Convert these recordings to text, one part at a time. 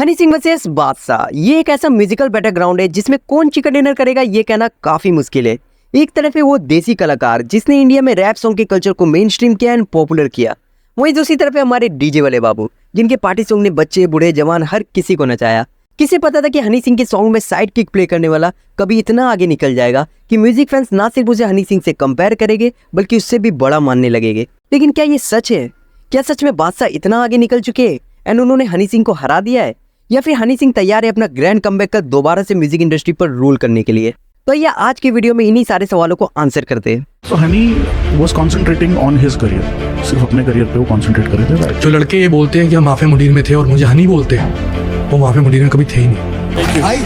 Honey Singh versus बादशाह, ये एक ऐसा म्यूजिकल बैटरग्राउंड है जिसमें कौन चिकन डिनर करेगा ये कहना काफी मुश्किल है। एक तरफ है वो देसी कलाकार जिसने इंडिया में रैप सॉन्ग के कल्चर को मेन स्ट्रीम किया एंड पॉपुलर किया, वहीं दूसरी तरफ है हमारे डीजे वाले बाबू जिनके पार्टी सॉन्ग ने बच्चे बूढ़े जवान हर किसी को नचाया। किसे पता था कि हनी सिंह के सॉन्ग में साइड किक प्ले करने वाला कभी इतना आगे निकल जाएगा कि म्यूजिक फैंस ना सिर्फ उसे हनी सिंह से कंपेयर करेंगे बल्कि उससे भी बड़ा मानने लगेंगे। लेकिन क्या ये सच है? क्या सच में बादशाह इतना आगे निकल चुके हैं एंड उन्होंने हनी सिंह को हरा दिया है, या फिर हनी सिंह तैयार है अपना ग्रैंड कमबैक कर दोबारा से म्यूजिक इंडस्ट्री पर रूल करने के लिए? तो ये आज की वीडियो में इन्हीं सारे सवालों को आंसर करते हैं। So Honey was concentrating on his career, सिर्फ अपने करियर पे वो कंसंट्रेट कर रहे थे। जो लड़के ये बोलते हैं कि हम माफिया मुडीर में थे और मुझे हनी बोलते हैं, वो माफिया मुडीर में कभी थे ही नहीं। भाई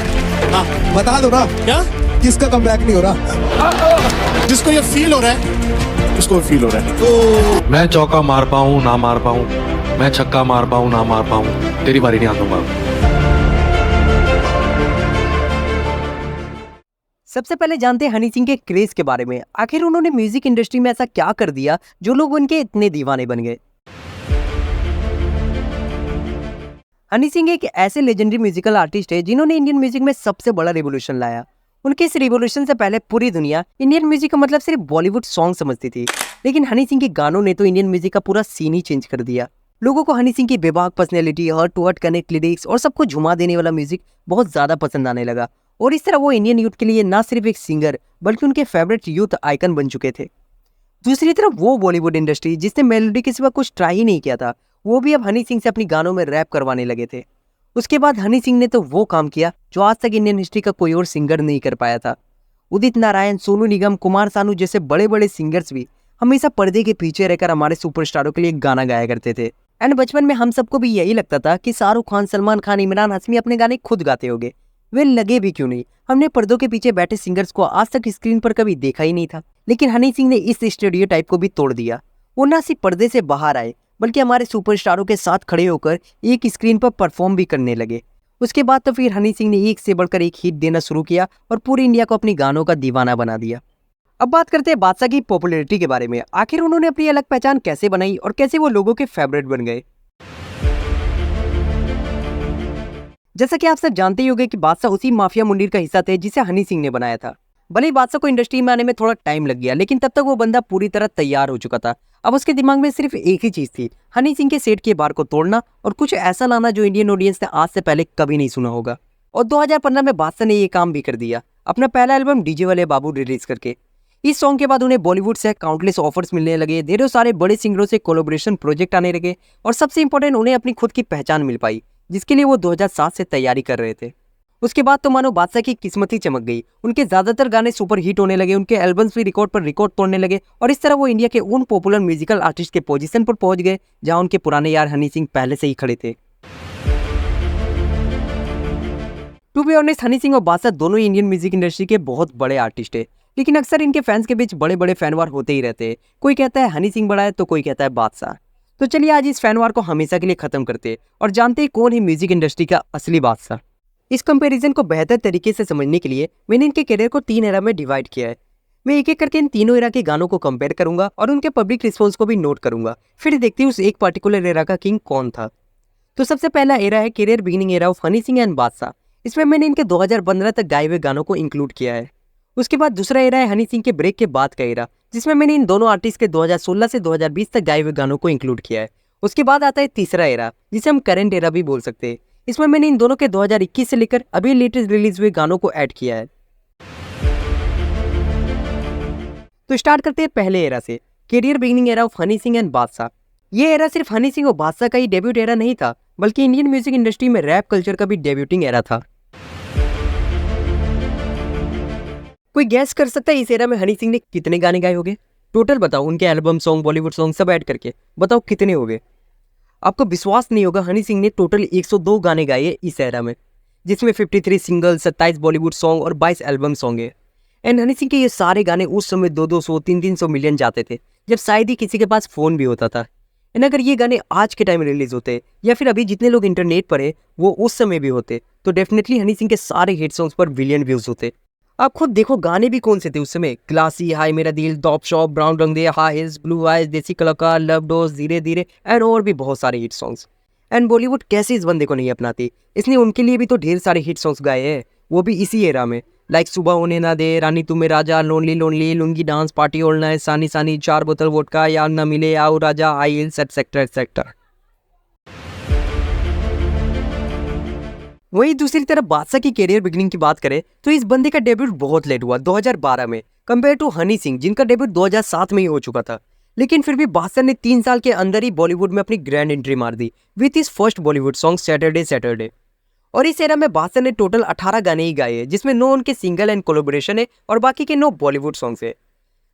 बता दो ना क्या किसका कमबैक नहीं हो रहा? जिसको ये फील हो रहा है उसको फील हो रहा है। तो मैं चौका मार पाऊं ना मार पाऊं, मैं छक्का मार पाऊं ना मार पाऊं, तेरी बारी नहीं आऊंगा। सबसे पहले जानते हैं हनी सिंह के क्रेज के बारे में। आखिर उन्होंने म्यूजिक इंडस्ट्री में ऐसा क्या कर दिया जो लोग उनके इतने दीवाने बन गए। हनी सिंह एक ऐसे लेजेंडरी म्यूजिकल आर्टिस्ट है जिन्होंने इंडियन म्यूजिक में सबसे बड़ा रिवोल्यूशन लाया। उनके इस रिवोल्यूशन से पहले पूरी दुनिया इंडियन म्यूजिक का मतलब सिर्फ बॉलीवुड सॉन्ग समझती थी, लेकिन हनी सिंह के गानों ने तो इंडियन म्यूजिक का पूरा सीन ही चेंज कर दिया। लोगों को हनी सिंह की बेबाक personality, heart to heart connect lyrics और सबको झुमा देने वाला म्यूजिक बहुत ज्यादा पसंद आने लगा, और इस तरह वो इंडियन यूथ के लिए ना सिर्फ एक सिंगर बल्कि उनके फेवरेट यूथ आइकन बन चुके थे। दूसरी तरफ वो बॉलीवुड इंडस्ट्री जिसने मेलोडी के सिवा कुछ ट्राई ही नहीं किया था, वो भी अब हनी सिंह से अपनी गानों में रैप करवाने लगे थे। उसके बाद हनी सिंह ने तो वो काम किया जो आज तक इंडियन हिस्ट्री का कोई और सिंगर नहीं कर पाया था। उदित नारायण, सोनू निगम, कुमार सानू जैसे बड़े बड़े सिंगर्स भी हमेशा पर्दे के पीछे रहकर हमारे सुपरस्टारों के लिए गाना गाया करते थे। एंड बचपन में हम सबको भी यही लगता था कि शाहरुख खान, सलमान खान, इमरान हाशमी अपने गाने खुद गाते होंगे। वे लगे भी क्यों नहीं, हमने पर्दों के पीछे बैठे सिंगर्स को आज तक स्क्रीन पर कभी देखा ही नहीं था। लेकिन हनी सिंह ने इस स्टेरियोटाइप को भी तोड़ दिया। वो ना सिर्फ पर्दे से बाहर आए बल्कि हमारे सुपरस्टारों के साथ खड़े होकर एक स्क्रीन पर परफॉर्म भी करने लगे। उसके बाद तो फिर हनी सिंह ने एक से बढ़कर एक हिट देना शुरू किया और पूरी इंडिया को अपनी गानों का दीवाना बना दिया। अब बात करते हैं बादशाह की पॉपुलैरिटी के बारे में। आखिर उन्होंने अपनी अलग पहचान कैसे बनाई और कैसे वो लोगों के फेवरेट बन गए। जैसा कि आप सब जानते ही होंगे कि बादशाह उसी माफिया मुंडीर का हिस्सा थे जिसे हनी सिंह ने बनाया था। भले ही बादशाह को इंडस्ट्री में आने में थोड़ा टाइम लग गया, लेकिन तब तक वो बंदा पूरी तरह तैयार हो चुका था। अब उसके दिमाग में सिर्फ एक ही चीज थी, हनी सिंह के सेट के बार को तोड़ना और कुछ ऐसा लाना जो इंडियन ऑडियंस ने आज से पहले कभी नहीं सुना होगा। और 2015 में बादशाह ने ये काम भी कर दिया, अपना पहला एल्बम डीजे वाले बाबू रिलीज करके। इस सॉन्ग के बाद उन्हें बॉलीवुड से काउंटलेस ऑफर्स मिलने लगे, ढेरों सारे बड़े सिंगरों से कोलैबोरेशन प्रोजेक्ट आने लगे, और सबसे इंपॉर्टेंट उन्हें अपनी खुद की पहचान मिल पाई जिसके लिए वो 2007 से तैयारी कर रहे थे। उसके बाद तो मानो बादशाह की किस्मत ही चमक गई। उनके ज्यादातर गाने सुपर हिट होने लगे, उनके एल्बम्स भी रिकॉर्ड पर रिकॉर्ड तोड़ने लगे, और इस तरह वो इंडिया के उन पॉपुलर म्यूजिकल आर्टिस्ट के पोजीशन पर पहुंच गए जहां उनके पुराने यार हनी सिंह पहले से ही खड़े थे। To be honest, Honey Singh और बादशाह दोनों ही इंडियन म्यूजिक इंडस्ट्री के बहुत बड़े आर्टिस्ट है, लेकिन अक्सर इनके फैंस के बीच बड़े बड़े फैन वार होते ही रहते हैं। कोई कहता है हनी सिंह बड़ा है तो कोई कहता है बादशाह। तो चलिए आज इस फैन वार को हमेशा के लिए खत्म करते हैं और जानते हैं कौन है म्यूजिक इंडस्ट्री का असली बादशाह। इस कंपैरिजन को बेहतर तरीके से समझने के लिए मैंने इनके करियर को 3 एरा में डिवाइड किया है। मैं एक एक करके इन तीनों एरा के गानों को कंपेयर करूंगा और उनके पब्लिक रिस्पॉन्स को भी नोट करूंगा, फिर देखते हैं उस एक पर्टिकुलर एरा का किंग कौन था। तो सबसे पहला एरा है career beginning era of Honey Singh and बादशाह। इसमें मैंने इनके 2015 तक गाए हुए गानों को इंक्लूड किया है। उसके बाद दूसरा एरा है हनी सिंह के ब्रेक के बाद का एरा, जिसमें मैंने इन दोनों आर्टिस्ट के 2016 से 2020 तक गाए हुए गानों को इंक्लूड किया है। उसके बाद आता है तीसरा एरा जिसे हम करंट एरा भी बोल सकते हैं। इसमें मैंने इन दोनों के 2021 से लेकर अभी लेटेस्ट रिलीज हुए गानों को ऐड किया है। तो स्टार्ट करते हैं पहले एरा से, career beginning era of Honey Singh and बादशाह। ये एरा सिर्फ हनी सिंह और बादशाह का ही डेब्यूट एरा नहीं था, बल्कि इंडियन म्यूजिक इंडस्ट्री में रैप कल्चर का भी डेब्यूटिंग एरा था। कोई गैस कर सकता है इस एरा में हनी सिंह ने कितने गाने गाए होंगे? टोटल बताओ, उनके एल्बम सॉन्ग, बॉलीवुड सॉन्ग सब ऐड करके बताओ कितने हो गए। आपको विश्वास नहीं होगा, हनी सिंह ने टोटल 102 गाने गाए इस एरा में, जिसमें 53 सिंगल, 27 बॉलीवुड सॉन्ग और 22 एल्बम सॉन्ग है। एंड हनी सिंह के ये सारे गाने उस समय 200, 300 मिलियन जाते थे, जब शायद ही किसी के पास फोन भी होता था। एंड अगर ये गाने आज के टाइम रिलीज होते या फिर अभी जितने लोग इंटरनेट पर है वो उस समय भी होते, तो डेफिनेटली हनी सिंह के सारे हिट सॉन्ग्स पर बिलियन व्यूज होते। आप खुद देखो गाने भी कौन से थे उस समय, क्लासी, हाय मेरा दिल, टॉप शॉप, ब्राउन रंग दे, हाई हिल्स, ब्लू आइज, देसी कलाकार, लव डोज, धीरे धीरे एंड और भी बहुत सारे हिट सॉन्ग्स। एंड बॉलीवुड कैसे इस बंदे को नहीं अपनाती। इसने उनके लिए भी तो ढेर सारे हिट सॉन्ग्स गाए हैं, वो भी इसी एरा में, लाइक सुबह होने ना दे, रानी तुम्हें राजा, lonely lonely, lungi dance, party all night, sunny sunny, 4 बोतल वोडका, यार ना मिले, आओ राजा, आई हिल्स, एटसेट्रा एटसेट्रा। वहीं दूसरी तरफ बादशाह की कैरियर बिगनिंग की बात करें तो इस बंदे का डेब्यूट बहुत लेट हुआ 2012 में, कंपेयर टू हनी सिंह जिनका डेब्यूट 2007 में ही हो चुका था। लेकिन फिर भी बादशाह ने 3 साल के अंदर ही बॉलीवुड में अपनी ग्रैंड एंट्री मार दी with his first Bollywood song Saturday Saturday. और इस एरा में बादशाह ने टोटल 18 गाने ही गाए हैं, जिसमें 9 उनके सिंगल एंड कोलैबोरेशन है और बाकी के 9 बॉलीवुड सॉन्ग्स है।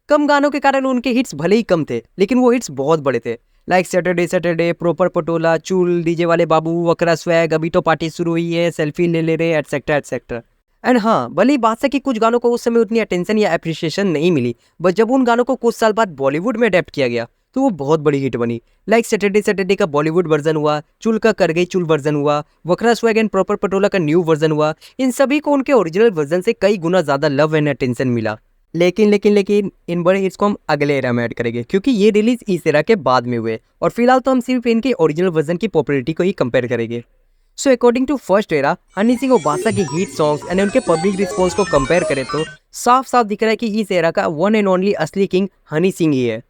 कम गानों के कारण उनके हिट्स भले ही कम थे, लेकिन वो हिट्स बहुत बड़े थे, like Saturday Saturday, proper Patola, चूल, डीजे वाले बाबू, वकरा स्वैग, अभी तो पार्टी शुरू हुई है, सेल्फी ले ले रहे, एटसेट्रा एटसेट्रा। एंड हाँ, भले ही बादशाह की कुछ गानों को उस समय उतनी अटेंशन या अप्रिशिएशन नहीं मिली, बट जब उन गानों को कुछ साल बाद बॉलीवुड में अडेप्ट किया गया तो वो बहुत बड़ी हिट बनी। लाइक सैटरडे सैटरडे का बॉलीवुड वर्जन हुआ, चुल का कर गई चुल वर्जन हुआ, वकरा स्वैग एंड प्रॉपर पटोला का न्यू वर्जन हुआ। इन सभी को उनके ओरिजिनल वर्जन से कई गुना ज़्यादा लव एंड अटेंशन मिला। लेकिन इन बड़े हिट्स को हम अगले एरा में ऐड करेंगे, क्योंकि ये रिलीज इस एरा के बाद में हुए, और फिलहाल तो हम सिर्फ इनके ओरिजिनल वर्जन की पॉपुलैरिटी को ही कंपेयर करेंगे। So according to first era, Honey Singh और बादशाह की हिट सॉन्ग्स एंड उनके पब्लिक रिस्पॉन्स को कंपेयर करें तो साफ साफ दिख रहा है कि इस एरा का वन एंड ओनली असली किंग हनी सिंह ही है।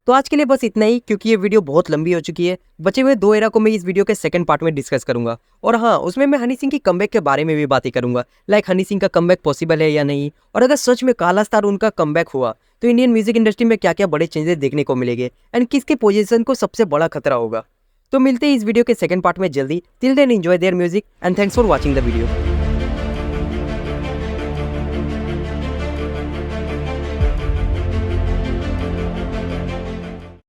तो आज के लिए बस इतना ही, क्योंकि ये वीडियो बहुत लंबी हो चुकी है। बचे हुए 2 एरा को मैं इस वीडियो के सेकंड पार्ट में डिस्कस करूंगा, और हाँ, उसमें मैं हनी सिंह की कमबैक के बारे में भी बातें करूंगा, लाइक हनी सिंह का कमबैक पॉसिबल है या नहीं, और अगर सच में काला स्टार उनका कमबैक हुआ तो इंडियन म्यूजिक इंडस्ट्री में क्या क्या बड़े चेंजेस देखने को मिलेंगे एंड किसके पोजीशन को सबसे बड़ा खतरा होगा। तो मिलते हैं इस वीडियो के सेकंड पार्ट में जल्दी। Till then enjoy their music and thanks for watching the video.